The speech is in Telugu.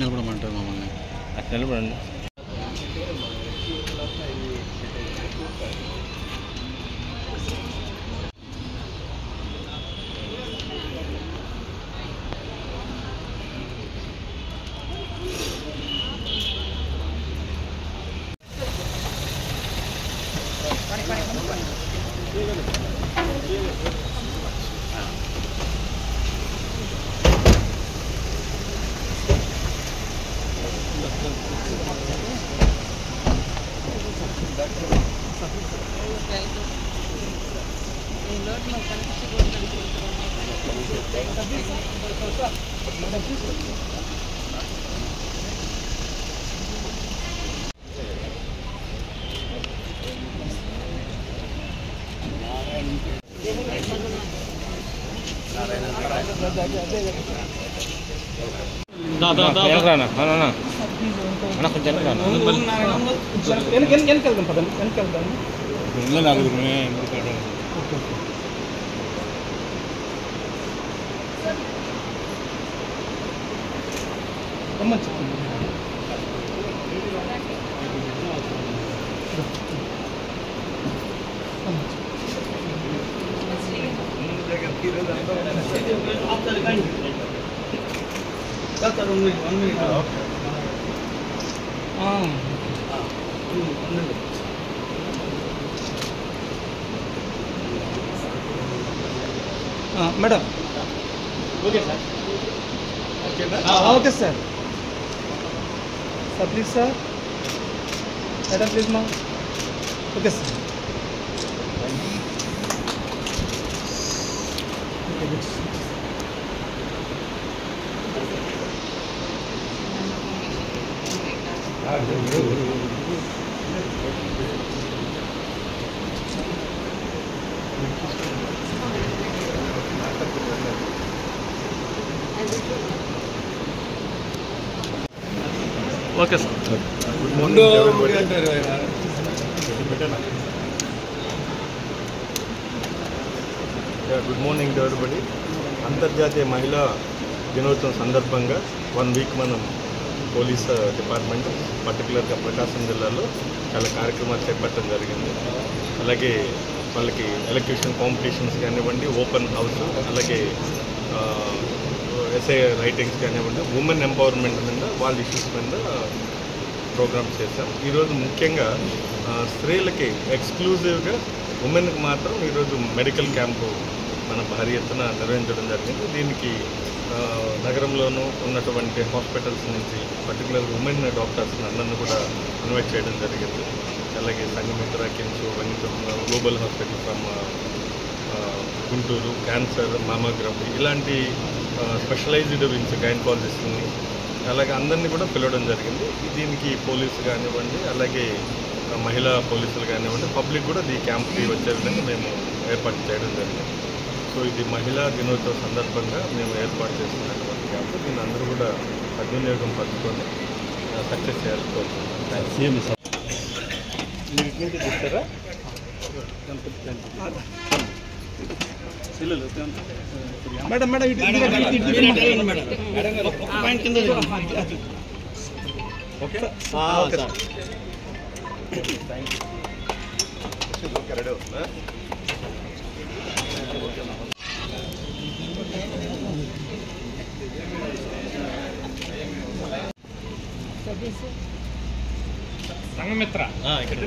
నిలబడమంటారు మమ్మల్ని. అట్లా నిలబడండి. Madam okay sir. Okay sir. Sir please sir. Madam please మా. Okay sir. Okay sir. Good morning to everybody. అంతర్జాతీయ మహిళా దినోత్సవం సందర్భంగా 1 వీక్ మనం పోలీస్ డిపార్ట్మెంట్ పర్టికులర్గా ప్రకాశం జిల్లాలో చాలా కార్యక్రమాలు చేపట్టడం జరిగింది. అలాగే వాళ్ళకి ఎలక్యూషన్ కాంపిటీషన్స్ కానివ్వండి, ఓపెన్ హౌస్, అలాగే ఎస్ఐ రైటింగ్స్ కానివ్వండి, ఉమెన్ ఎంపవర్మెంట్ మీద వాళ్ళ ఇష్యూస్ మీద ప్రోగ్రామ్స్ చేశాం. ఈరోజు ముఖ్యంగా స్త్రీలకి ఎక్స్క్లూజివ్గా ఉమెన్కి మాత్రం ఈరోజు మెడికల్ క్యాంపు మన భారీ ఎత్తున నిర్వహించడం జరిగింది. దీనికి నగరంలోనూ ఉన్నటువంటి హాస్పిటల్స్ నుంచి పర్టికులర్గా ఉమెన్ డాక్టర్స్ని అందరినీ కూడా ఇన్వైట్ చేయడం జరిగింది. అలాగే Sanghamitra, KIMS, global hospital from Guntur, cancer, mammography ఇలాంటి స్పెషలైజ్డ్ వింగ్స్ గైనకాలజిస్ట్ని అలాగే అందరినీ కూడా పిలవడం జరిగింది. దీనికి పోలీసు కానివ్వండి, అలాగే మహిళా పోలీసులు కానివ్వండి, పబ్లిక్ కూడా ఈ క్యాంప్కి వచ్చే విధంగా మేము ఏర్పాటు చేయడం జరిగింది. సో ఇది మహిళా దినోత్సవ సందర్భంగా మేము ఏర్పాటు చేస్తున్నటువంటి క్యాంపు. దీన్ని అందరూ కూడా సద్వినియోగం పరుచుకొని సక్సెస్ చేయాలని కోరుకుంటున్నాం. చూస్తారా మేడం మేడం ఓకే రెడీ అవుతుందా? సంఘమిత్ర ఇక్కడ